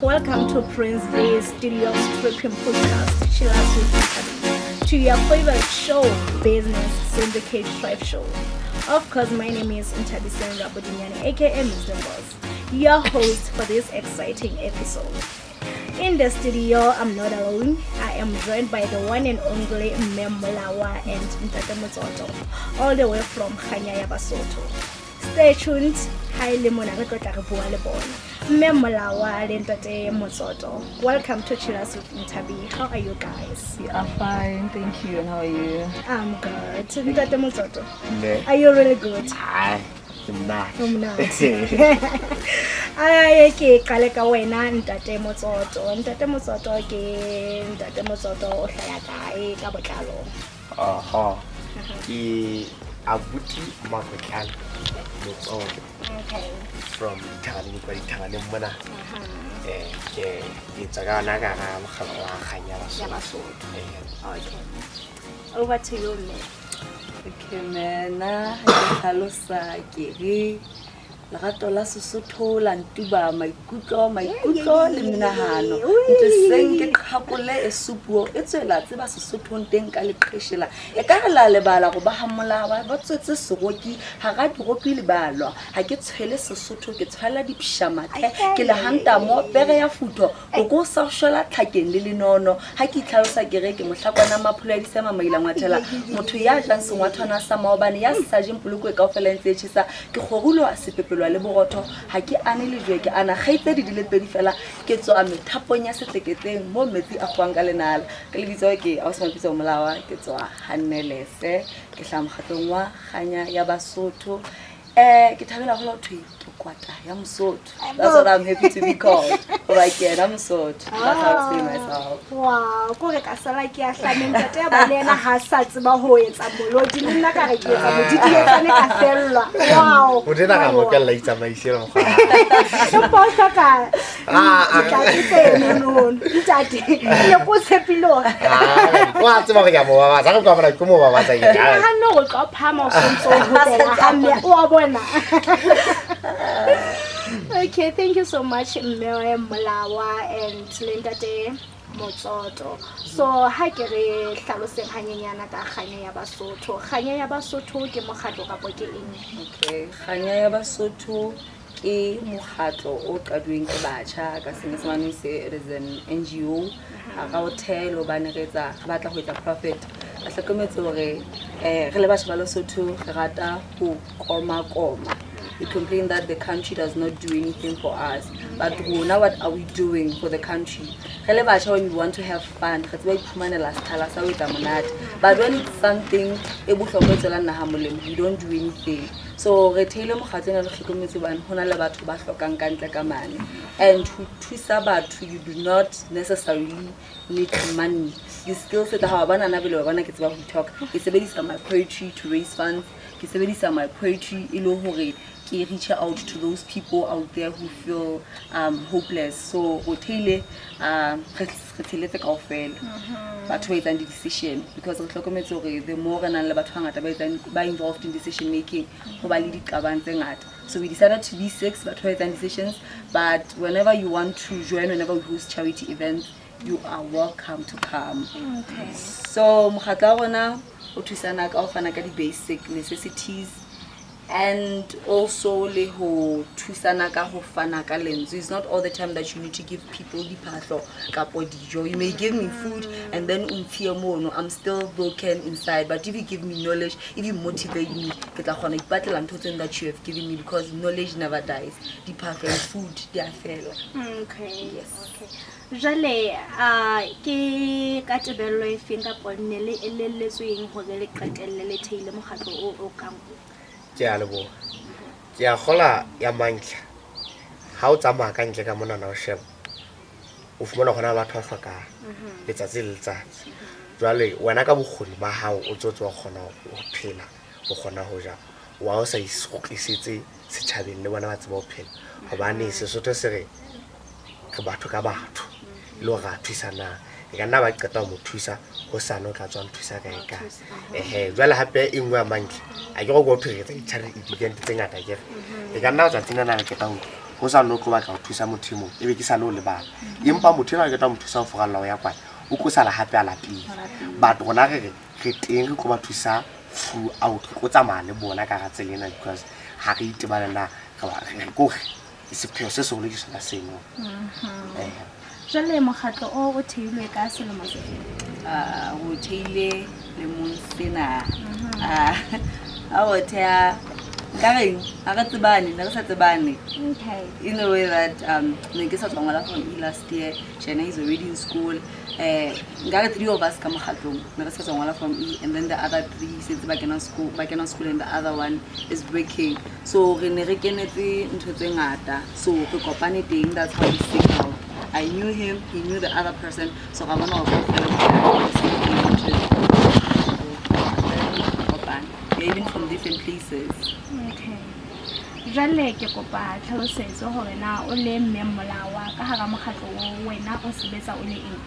Welcome to Prince V Studio Stripping Podcast, Chillax with Italy, to your favorite show, Business Syndicate Tribe Show. Of course, my name is Intabisen Rabudinyani, aka Mr. Boss, your host for this exciting episode. In the studio, I'm not alone. I am joined by the one and only Memolawa and Ntate Motsoto, all the way from Kganya ya Basotho. Stay tuned. Hi, Lemona, re tlo tla re bua le bona. Memolawa le Ntate Motsoto. Welcome to Chillax with Ntabi. How are you guys? We are fine, thank you. And how are you? I'm good. Ntate Motsoto. Ne. Are you really good? Hayi, mnandi. Umnandi. Ay ke qale ka wena Ntate Motsoto. Ntate Motsoto ke Ntate Motsoto o hlaya kae ka botlalo? Aha. Ke abuti Makotlana Motsoto. Okay. From Thani kwa Thani mona. Ke itsaga na ka ga mogala wa Kganya Ya Basotho. Okay. Over to you, Mme. Okay, mena, ke hlalosa ke re lerato la Sesotho la ntuba maikutlo le menahano ntse seng ke qhaqole e supuo e tswela tseba Sesotho teng ka leqheshela e ka re la lebala go ba hamolawa ba tswetse seroki ha ga diroki le balwa ha ke tshwele Sesotho ke tshwala dipshamathe ke le hanta mo pere ya futo go sa shola tlhakeng le lenono ha ke tlhalosa ke re ke mohlakwana maphulo ya disema maila ngwathela motho ya tlang sengwathana sa maobane ya sajeng pulukwe ka ofela ntse tshisa ke gorulo a sepepelo le borotho ha ke ane le jwe ke ana gaitse di le pedi fela ke tswa methapong ya seteketseng mo metsi a goang ka lenala ke le bitso ke a se mapitso molawa ke tswa Hannelese ke hlamgatlong wa Kganya ya Basotho ke thabela go lo thwe ke kwata ya Mosotho. That's what I'm happy to be called. Like yeah, I'm Mosotho. That's how I see myself. Wow, go re ka sala ke a hlameng Ntate ya ba le ena ha sa tseba ho etsa molodi le nna ka re ke etsa modidi le tsane ka fellwa. Wow. O dena ga mo ka la itsamaisela mo ga. Go posta ka. Ka tsene no. Ntate, ye go tshepilo. Wa tseba ke ya mo ba sa ka ba mo ba tsa eng. Ha no go ka phama o sontso ho tela ha mme o a bona. Okay, thank you so much, Memolawa and Ntate Motsoto. So, ha ke re hlaloseng hanyenyana ka Kganya ya Basotho. Kganya ya Basotho ke mokgatlo ka po ke eng? Okay, Kganya ya Basotho ke mokgatlo o qadweng ke batjha ka Senyesemane se it is an NGO. Ga o thelo ba ne re tsa ba tla go etsa profit. Ba hlokometse hore re le batjha ba Lesotho re rata go koma. We complain that the country does not do anything for us. But now what are we doing for the country? When we want to have fun, but when it's something we don't do anything. So retail and to twist you do not necessarily need money. You still say that how talk. It's my poetry to raise funds. It's my poetry ke reach out to those people out there who feel hopeless. So hotel re ka ofela batho ba etsang decision because re hlokometse hore the more re nang le batho ba ngata ba involved in decision making go ba le diqabang tse ngata. So we decided to be 6 batho ba etsang decisions, but whenever you want to join, whenever we host charity events, you are welcome to come. Okay. So mokgatlo rona o thusana ka o fana ka di basic necessities and also le ho thusana ka ho fana ka lentswe. It's not all the time that you need to give people diphahlo kapo dijo. You may give me food and then I'm still broken inside, but if you give me knowledge, if you motivate me, ke tla kgona ipatlela ntho tsena that you have given me, because knowledge never dies. Diphahlo and food they are fela. Okay. Yes. Okay. Jale ke ka tebello e feng ka ponne le elelletsweng ho le qetelle le theile mokgatlo o kang Ke a lebo. Ke a gola ya mantla. Ha o tsamaya ka ntle ka mona na o sheba. O fumana gona batho ba hloka letsatsi le letsatsi. Jwale wena ka bokgoni ba hao o tsotse wa gona ho phela, o gona ho ja. Wa o sa isoklisetse setjhabeng le bona ba tseba ho phela. Hobane Sesotho se re batho ka batho lo ga thusana. E ka nna ba qeta mo thusa go sano ka tswa nthusa ka eka jwale hape engwe a mantle a ke go go thusetsa itshare event tse ngata ke e ka nna o tsa tsena na ke tang go sa no go batla go thusa motho mo e be ke sa lo le bana empa motho a ke tla mo thusa go fogalla ya kwa o go sala hape a lapile but gona re teng go ba thusa throughout go tsamaya le bona ka ga tselena because ha re itebalela ka ba re go sepheo se solo ke sona seno jale mokgatlo o theilwe ka selemo se go theile le monsena a o thea Karing, I got the bunny, never said the bunny. Okay. In a way that Negisa from last year, China is already in school. Got 3 of us come home, Nerasa from E, and then the other 3 since back in school, and the other one is breaking. So Renerikeneti into Zengata. So the company thing, that's how we stick out. I knew him, he knew the other person, so I want to even from different places. Okay. Jale ke kopa tlhalosetso hore na o le mmemolawa ka hara mokgatlo o wena o sebetsa o le eng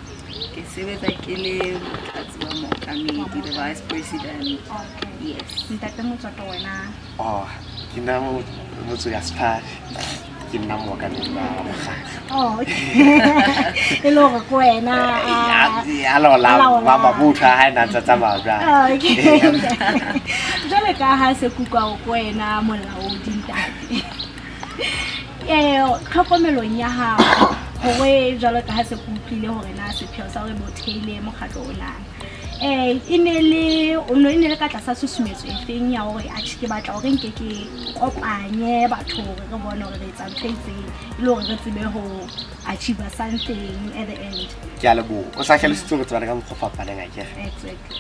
ke sebetsa ke le motlatsi wa mookamedi the vice president. Okay. Yes. Ntate motsoto wena ke na motso ya spa ke nna mookamedi wa mokgatlo okay. E lo go wena ya la ba botha ha na tsa ba bra okay. Jale ka ha se kukwa o wena molaodi ntate tlhokomelong ya hao gore jalo ka ha se kutlile hore na sepheo sa re botheile mokgatlo ona ine le ka tlasa susumetso e feng ya hore a ke batla hore nke ke kopanye batho re bone hore re etsa ntse ile hore re tsebe ho achieve something at the end ke a lebo o sa tlhalositse go tswana ka mokgofa le ngake exactly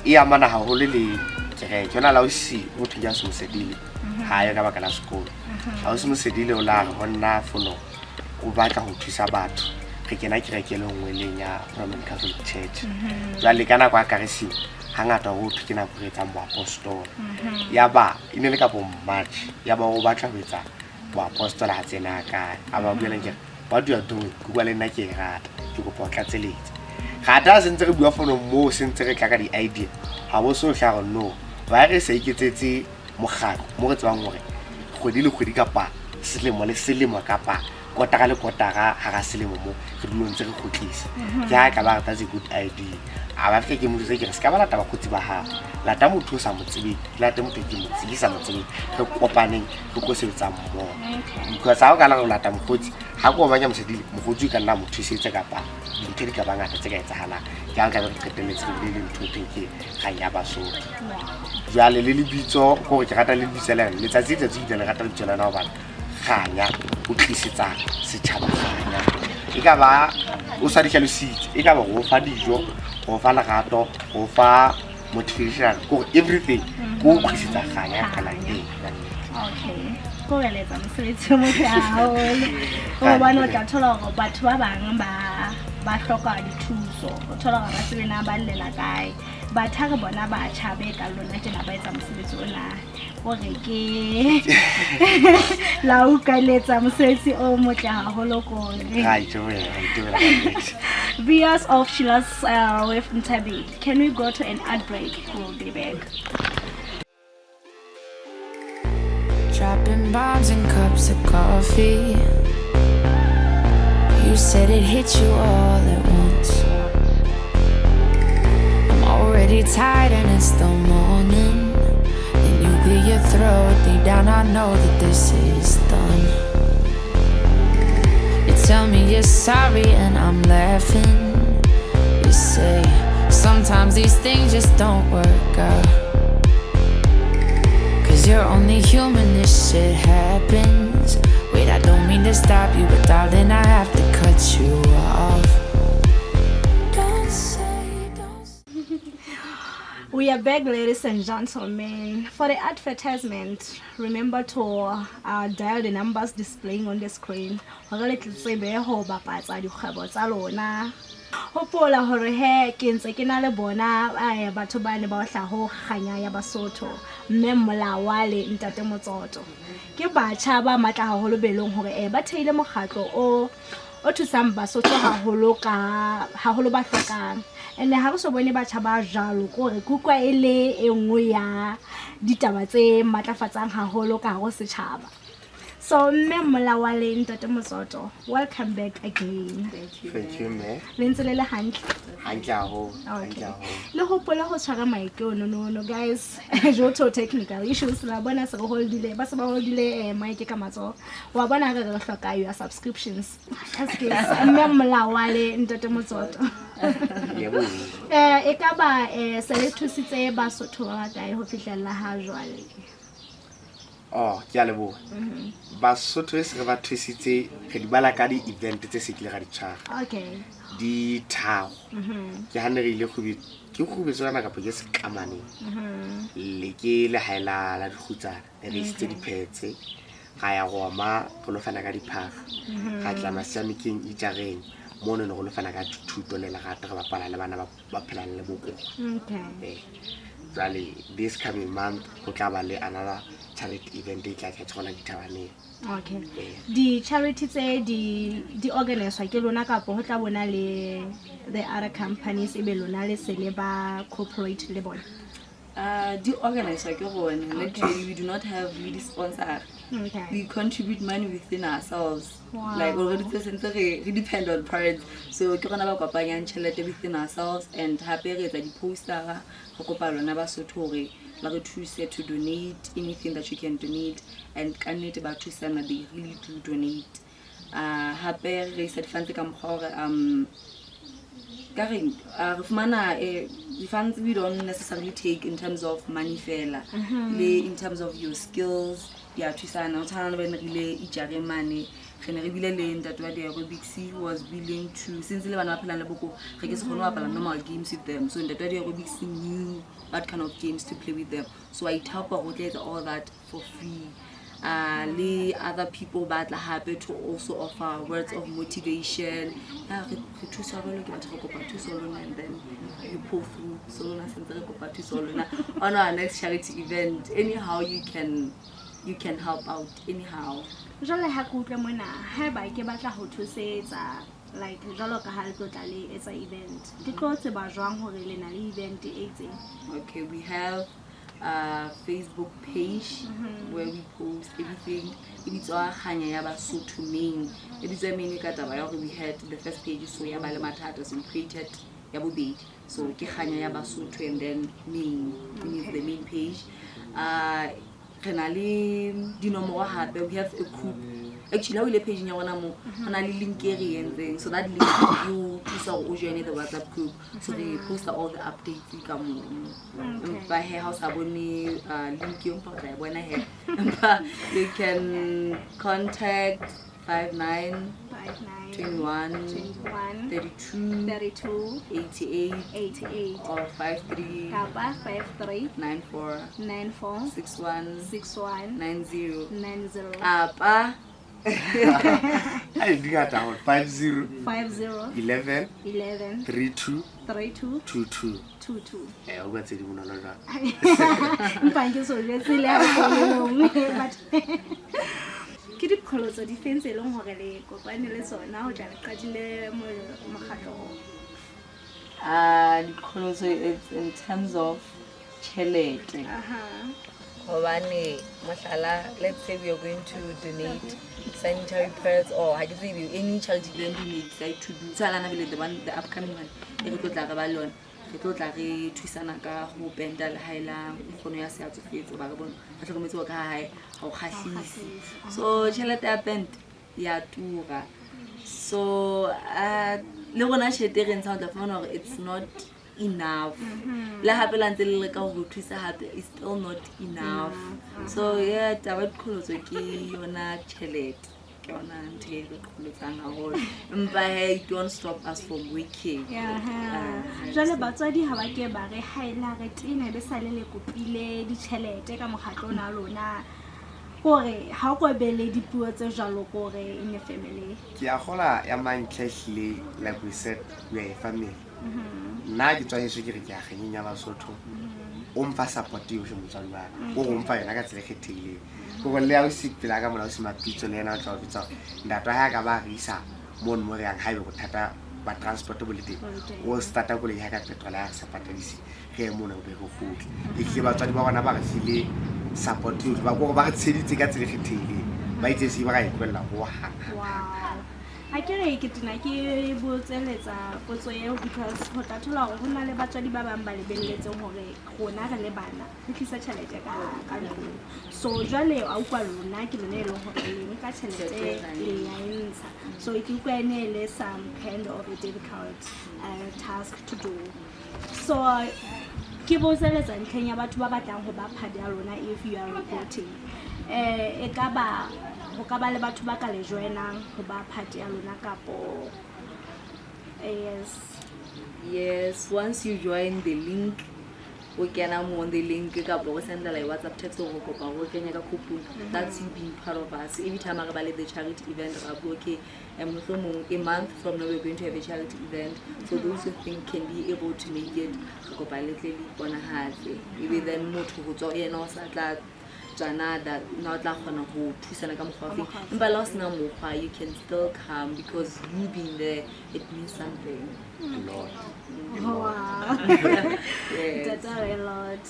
e amana ha ho le ke jona la o si o thuja se mosedile ha ya ka baka la sekolo ha o se mosedile o la honna fono o batla go thusa batho ke kena kereke le ngwe le nya Roman Catholic Church jwa le kana kwa karisi hangata go thuke na go etsa mo apostol ya ba ine le ka bo March ya ba o batla go etsa bo apostol ha tsena ka aba buela ke what do you do go le nna ke rata ke go potla tseletse ga ta sentse re bua fono mo sentse re tla ka di idea ha bo so tlhago no ba re se iketsetse mogalo mo re tswang gore kgwedi le kgwedi kapa selemo le selemo kapa kotara le kotara ha ga selemo mo re dulong tse re khotlisa ke ha ka ba that's a good idea aba fike ke mo tse ke ska ba lata ba khotsi ba ha lata motho sa motsebe lata motho ke motse sa motsebe re kopaneng re go sebetsa mmo because ha o ka la go lata mokgotsi ha go banya mosedile mokgotsi ka nna motho se kapa dintho di ka bangata tse ka etsahala ke ha ka re qeteletse le ntho ke ga ya ba so jale le lebitso go ke rata le lebitsela le tsa tse tse le rata le tsela na ba ganya o tlisetsa setšhaba ganya e ka ba o sa di tlhalositse e ka ba go fa dijo go fa lerato go fa motivation go everything go tlisetsa ganya ka la eng okay go beletsa mosebetsi mo tao o bona tla thola go batho ba bang ba hloka dithuso o thola ga ba sebena ba llela kae ba thare bona ba tshabe ka lona tena ba etsa mosebetsi ona gore ke la o ka letsa mosebetsi o motle haholo ko Viewers of Sheila's with Ntabi, can we go to an ad break? We'll be back. Dropping bombs and cups of coffee. You said it hit you all at once. I'm already tired and it's the morning. Then you clear your throat, deep down I know that this is done. You tell me you're sorry and I'm laughing. You say sometimes these things just don't work out. You're only human, this shit happens. Wait, I don't mean to stop you, but darling, I have to cut you off. We are back, ladies and gentlemen. For the advertisement, remember to dial the numbers displaying on the screen. Hopola hore he ke ntse ke na le bona batho ba ne ba hla ho ganya ya Basotho mme molawa le ntate Motsoto ke batjha ba matla haholo belong hore ba theile mokgatlo o thusang Basotho haholo ba hlokang ene ha re so bone batjha ba jalo gore kukwa ele engwe ya ditaba tse matlafatsang haholo ka go setšhaba So mme Molawale Ntate Motsotso, welcome back again. Thank you me Le ntse le le hantle. hantle haholo Okay. hantle haholo Le hopola ho tshwara mic no guys. Jotho technical issues la bona se go holdile ba se ba holdile mic ka matso. Wa bona ga re hloka your subscriptions. Excuse mme Molawale Ntate Motsotso. Lebo E ka ba se le thusitse ba sotho ba kae ho fihlella ha jwale. oh ke a leboha Basotho se re ba thusitse re di bala ka di event tse se kile ga di tshwara Okay. di thao ke hane re ile ke khubetso kana ka ke se kamane le ke le haela la dikhutsana re itse di phetse ga ya go ma go lo fana ka diphaga ga tla masamiking itareng mono no go lo fana ka thuto le legata ga ba pala le bana ba phelang le boko Okay. Jale this coming month go tla ba le another charity event e tla tsona dithabane Okay. Di charity tse di organize ke lona ka po ho tla bona le the other companies e be lona le se le ba corporate le bona. The organizer ke gone. Literally, we do not have lead sponsor. Okay. We contribute money within ourselves. Wow. Like already we depend on parents. So ke gona ba kopanya tšhelete within ourselves and hape re etsa di-poster go kopa lona Basotho gore la re thuse to donate anything that you can donate, and ka nnete ba thusana, they really do donate. Hape re isa di-funds ka mokgwa gore the funds we don't necessarily take in terms of money fela, in terms of your skills. Yeah, Trisana, Tana, when really Ijare money, Henry that where the aerobics was willing to, since the Lebanon Boko, I guess normal games with them. So in the aerobics knew what kind of games to play with them. So I help out with all that for free. Other people but happy to also offer words of motivation. And then you pull through on our next charity event. Anyhow you can help out anyhow. Jwale ha ku utlwa mona ha ba ke batla ho thusetsa like jalo ka ha le tlotla le etsa event. Ke tlo tseba jwang hore le na le event e itseng. Okay, we have a Facebook page where we post everything. It's our Khanya ya Basotho main. It's a main ka taba ya hore we had the first page so ya ba le mathata, so we created ya bobedi. So ke Khanya ya Basotho and then main is the main page. We have a group. Actually, how we page in link area, so that link you join the WhatsApp group. So they post all the updates. We come by house abone link you can contact 59 21 32 88 or 53 94 61 90 apa I do got down 50 11 11 32 32 22 22. o ba tse di bonolo jwa Mpanke so jetsile ha go but ke dikholoso di fentse leng hore le kopane le sona ho tla le qadile mo makgatlo. Because it's in terms of chelete. Let's say we are going to donate sanitary pads or I can say any charity event we decide to do. So the upcoming one, it would like to Sanaka who bend al Highland, Korea South of Fields, or High or Hashis. So chelete bent Yatura. So Lona Shedder sound of honor, it's not enough. La happy until like our twist is still not enough. So yeah, I would call it Yona Chelet. But don't stop us from working. Jwale batswadi ha ba ke ba re haela re tene be sale le kopile di chelete ka mokgatlo na lona gore ha go bele dipuo tse jalo gore in a family. Ke a gola ya mantlhehle like we said we are a family. Nna ke tswa heso ke re ke a ganyenya Basotho o mfa support yo motswadi wa o go mfa yena ka tsele khethile go le ya o sipela ka mona o se mapitso le yena o tla o bitsa ndatwa ha ka ba risa mon mo yang ha be go thata ba transportability o starta go le ya ka petrol ya sa patadisi ge mona o be go gutla e ke batswadi ba bona ba re file support yo ba go ba tsheditse ka tsele khethile ba itse se ba ga ikwella go hang. Wow. I can make it like you would tell it because what I told her, when I batch the Babam by the Bellet or Hona and Lebana, which is a challenge. So, Jolly, I'll call Nike Nelo, so it can some kind of a difficult task to do. So, Kibos and Kenya, but Babatan Padarona if you are reporting. Ekaba ho ka ba le batho ba ka le joinang ho ba party ya lona kapo yes, once you join the link we can on the link kapo go send like WhatsApp text go kopa go kenya ka coupon. That's you being part of us. Every time I go the charity event okay, a month from now we're going to have a charity event, so those who think can be able to make it go by little on a hard even then more to go to no sa that not like on a whole but last now you can still come because you being there it means something a lot. Wow. That's a lot.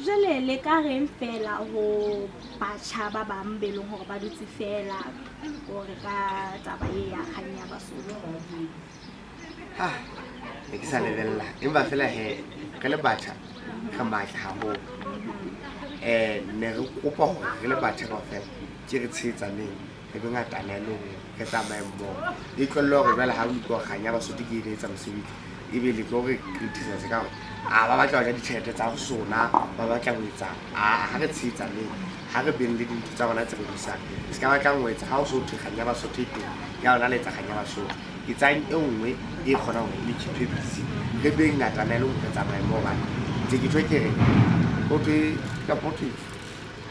Jale le ka reng fela ho batjha ba bang be leng hore ba dutse fela hore ka taba e ya khanya basolo ke sa lebella empa fela he ke le batjha ka matla ha ho ne re kopa hore re le batjha kaofela ke re tsetsaneng re be ngatana le re tsamaye mmoho e tlollo hore jwale ha o itlo khanya basodi ke ile tsa mosebetsi e be le tlo re criticize se ka ba batla ho ja ditjhelete tsa go sona ba batla go etsa ha re tsetsaneng ha re beng le dintho tsa rona tse re disang se ka batla go etsa ha o so khanya basodi teng ya ona le tsa khanya basodi ke tsa e nngwe e khona go le keep busy re be ngatana le go tsamaye mmoho ba tse ke tshwe ke re o tse ka poti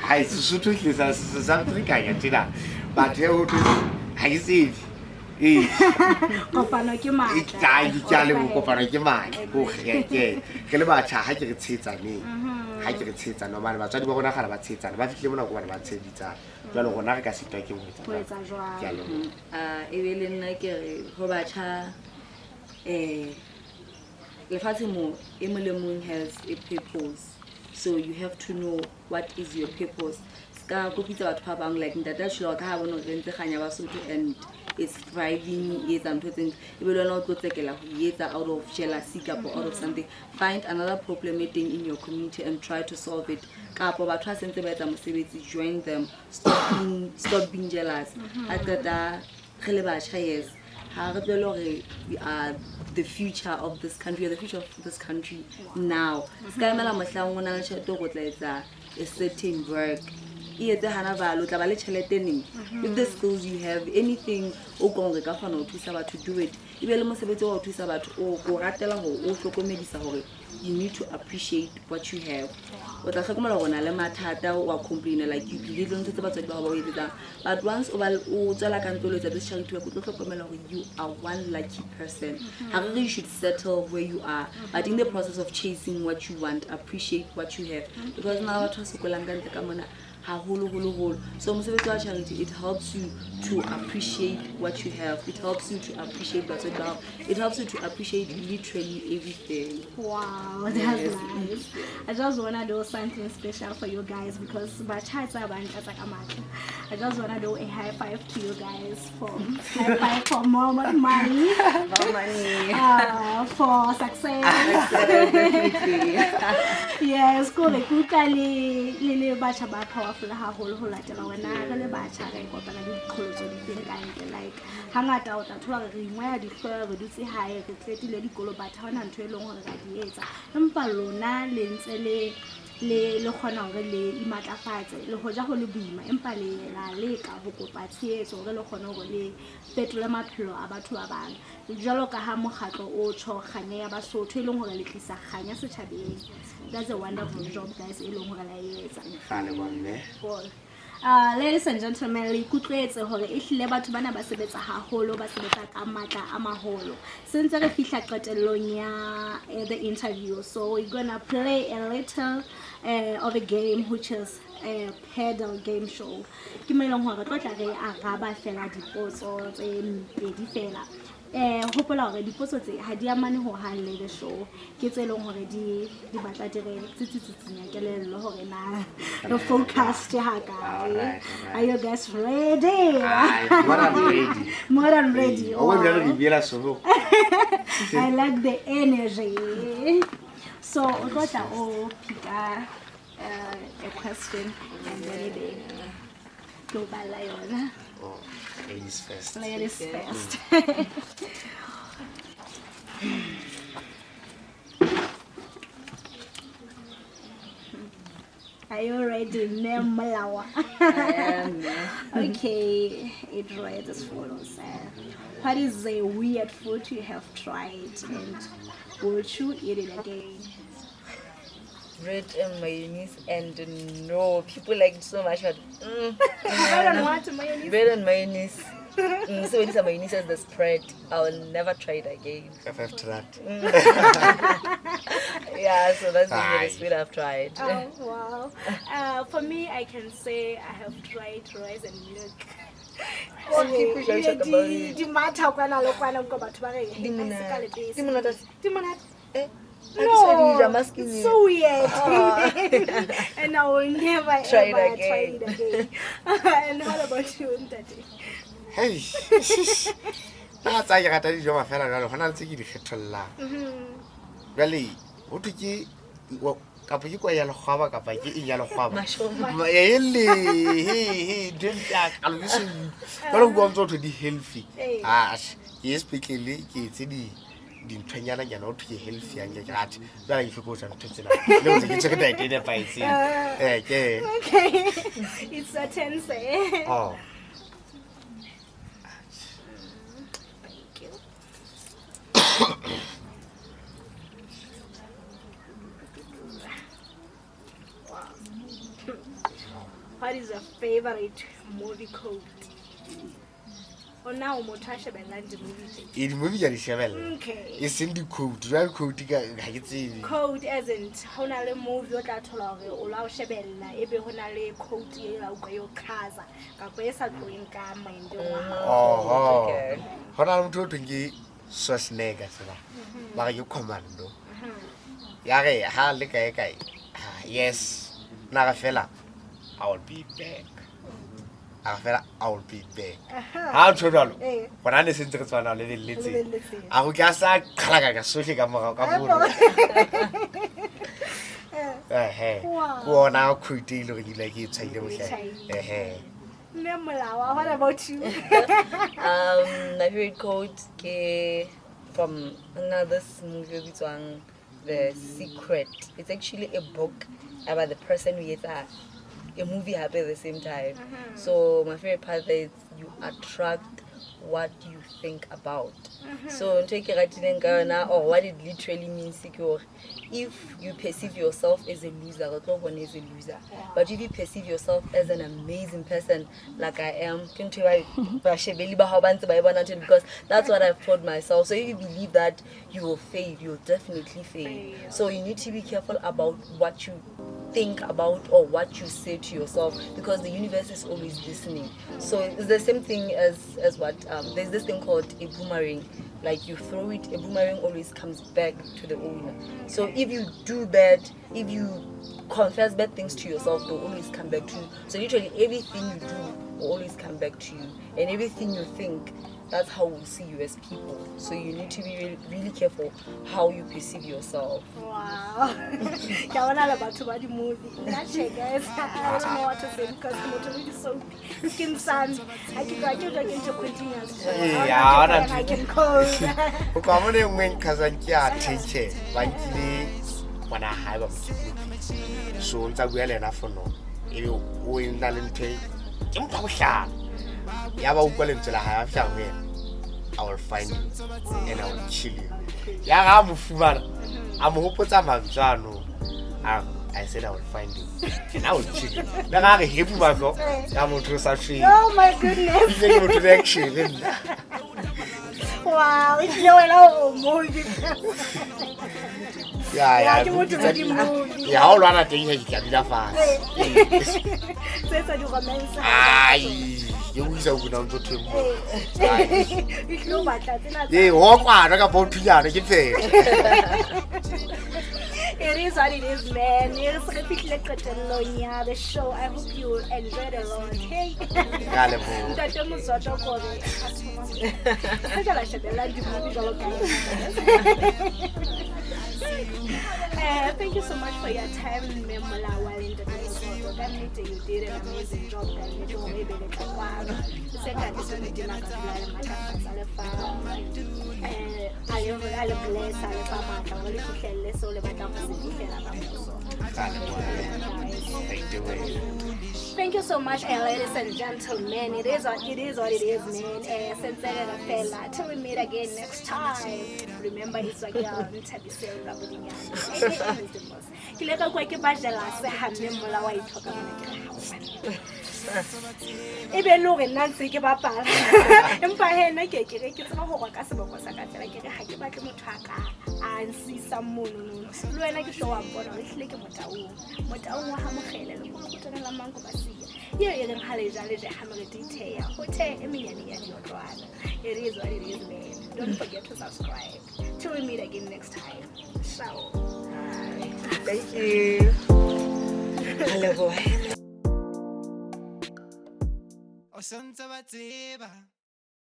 hai Sesotho ke sa Afrika ya tena bathe o tse ha ke se kopano ke matla ke le kopano ke matla go ke le batjha ha ke re tsetsaneng ha ke re tsetsana ba le batswadi ba rona ga ba tsetsana ba fihle mona go ba ba tseditsa jwale gona re ka sitwa ke go etsa jwalo e be le nna ke re go batjha lefatshe mo e mo le mong has a purpose, so you have to know what is your purpose. Ska go pitsa batho ba bang like ntata tshilo ka ha bona re ntse ganya ba Sotho and it's thriving is and things e be lona o tsekela go yetsa out of jealousy kapo out of something. Find another problem in your community and try to solve it. Kapo batho a sentse ba etsa mosebetsi, join them, stop being jealous. Atata khele ba cha yes ha re tlelo re we are the future of this country, the future of this country now. Ska mala mohlang ona le tshete go tla etsa a certain work. If the skills you have, anything to do it. You need to appreciate what you have. But once you are one lucky person. You should settle where you are. But in the process of chasing what you want, appreciate what you have. Because now so charity, it helps you to appreciate what you have. It helps you to appreciate what you have. It helps you to appreciate literally everything. Wow, that's nice. I just wanna do something special for you guys because I just wanna do a high five to you guys for high five for more money. More money. For success. Yes, cool. Powerful ha holo ho latela wena re le batjha re kopana le diqholotso di teng ka ntle like hangata o tla thola re ingwa di hloya re dutse hae re tletile dikolo batho hona ntho e leng hore ra di etsa empa lona le ntse le khona hore le imatlafatse le hoja ho le buima empa le la le ka ho kopa tsheetso re le khona hore le fetole maphelo a batho ba bang jalo ka ha mokgatlo o tsho khanya ya Basotho e leng hore le tlisa khanya setjhabeng. That's a wonderful job guys e leng hore la etsa. Ladies and gentlemen, le kutletse hore e hlile batho bana ba sebetsa haholo ba sebetsa ka matla a maholo since re fihla qetellong ya the interview, so we're gonna play a little of a game which is a pedal game show. Ke mo ileng hore tlo tla re araba fela dipotso tse pedi fela hopola hore dipotso tse ha di amane ho hang le the show ke tse leng hore di batla di re tsitsitsinya kelello hore na re focus ha kae. Are you guys ready? More than ready. I like the energy. So we got to pick a question and then go by Lion. Ladies first. Ladies first. Are you ready, Nemalawa? I am. Okay, it reads as follows. What is a weird food you have tried and would you eat it again? Bread and mayonnaise, and no, people like it so much. But I don't want mayonnaise. bread and mayonnaise. So when it's a mayonnaise as the spread, I will never try it again. After that. Yeah, so that's the Aye. weirdest food I've tried. Oh wow! For me, I can say I have tried rice and milk. All people should talk about it. Di matha kwana lo kwana go batho ba re. Di monate. Di monate. No, No, it's so weird. And I will never Try it ever again. try it again. And what about you, Ntate? Hey. Na tsa ke rata dijo mafela jalo hona le tse ke di kgethollang. Jale ho thwe kapa ke kwa ya legwaba kapa ke eng ya legwaba. Hey, don't ka lo se. Jalo go ntse to di healthy. Yes speakele ke tse di dinthonyana nyana o thwe healthy yang ke rata. Jale ke foko tsa ntse tsena. Le o tse ke tseka diet e paitse. Ke. Okay. It's a tense. Oh. What is your favorite movie quote? Oh, now Motasha Belandi movie. In movie ya di shebella. Okay. It's in the code. Jwale code ka ha ke tsebe. Quote as in hona le movie o tla thola hore o la o shebella ebe hona le quote e la utlwa yo khaza kapa e sa tloeng ka mind wa. Oh. Okay. Hona le motho o thweng ke Schwarzenegger tsela. Ba ke commando. Ya re ha le kae kae. Yes. Na ga fela I will be back. I will be back. Ha ntho jalo. Bona ne sentse re tswana le letse. A go ka sa khala ka sohle ka moga ka bolo. Go na khwiti le re ile ke tsaile mo hle. Nemalawa, what about you? My favorite quote from another movie it's on The Secret. It's actually a book about the person who gets a movie happen at the same time. So my favorite part is you attract what you think about. So take it or what it literally means secure. If you perceive yourself as a loser, is a loser. But if you perceive yourself as an amazing person, like I am, because that's what I've told myself. So if you believe that you will fail, you'll definitely fail. So you need to be careful about what you think about or what you say to yourself, because the universe is always listening. So it's the same thing as what there's this thing called a boomerang. Like you throw it, a boomerang always comes back to the owner. So if you do that, if you confess bad things to yourself, they'll always come back to you. So literally everything you do will always come back to you, and everything you think, that's how we'll see you as people. So you need to be really, really careful how you perceive yourself. Wow. Kawana about to watch the movie. That shit, guys. I don't know what to say because the movie is so skin sun. I can into continuous. I can code. O ka mo ne ngwe nkhaza ke a thenche ba nkile bona ha ba motho. So ntsa bua le na fono. E o nna le ntwe. Ke mpa go hlala. Ya ba ukwa lentswe la ha ya fya ho yena. I will find you and I will kill you. Ya ga mo fumana. A mo hopotsa mantsano. I said I will find you and I will kill you. La ga re hebu ba go. Ya motho sa tshwe. Oh my goodness. Ile ke motho reaction. Wow, it's no hello movie. Yeah, ke motho wa di movie. Ya o lwana teng he ke ka dila fa. Tsetsa di romance. Ai, ke ke o isa o bunang ntho thweng mo e tlo batla tsena ye o kwana ka bothunyana ke fela It is what it is, man. It is the show. I hope you enjoyed it a lot, okay? ka leboha Ntate Motsotso ko re a thoma. Ha jala shebella di movie jalo ka. Thank you so much for your time, Memola, while in the Motsotso. That means you did an amazing job. That you don't maybe the kwano. Second is when you did not get the mata le fa. Ale bless ale fa mata go le fihlelle so le batla go se fihlela ka moso. ka leboha Thank you so much, ladies and gentlemen. It is what it is, man. Till we meet again next time. Remember, it's like Ntabiseng Rabudinyana. Ke le ka kwa ke ba jealous ha mme mola wa ithoka mona ke ha e be lo re nna ntse ke bapala empa hena ke tsena go ka seboko sa ka tsela ke re ha ke batle motho a ka a nsisa mono le wena ke show wa bona re hlile ke motaung wa ha mogele le go tsena la mango ba sia ye reng ha le jale je ha mo detail hothe eminyane ya diotwana. It is what it is, man. Don't forget to subscribe. Till we meet again next time. Ciao. Thank you. Hello, boy. O santse ba tseba